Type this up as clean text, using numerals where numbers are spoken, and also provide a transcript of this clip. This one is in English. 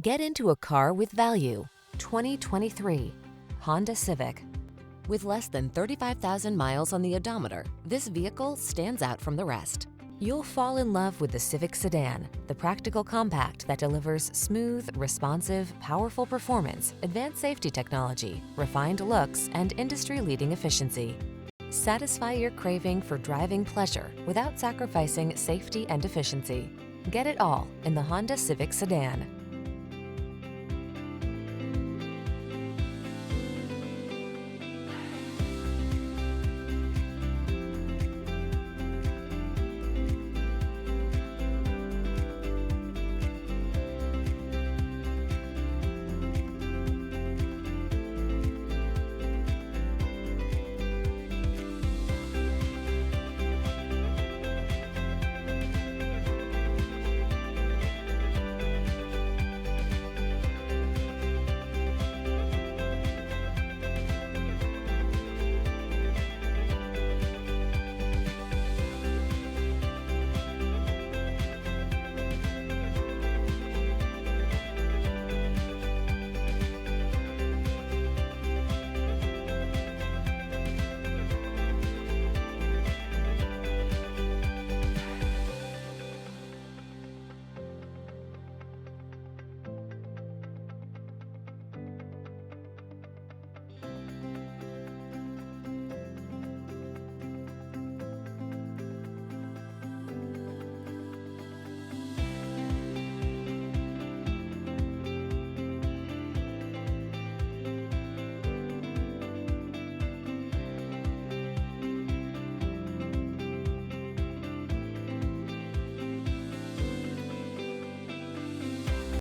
Get into a car with value. 2023 Honda Civic. With less than 35,000 miles on the odometer, this vehicle stands out from the rest. You'll fall in love with the Civic Sedan, the practical compact that delivers smooth, responsive, powerful performance, advanced safety technology, refined looks, and industry-leading efficiency. Satisfy your craving for driving pleasure without sacrificing safety and efficiency. Get it all in the Honda Civic Sedan.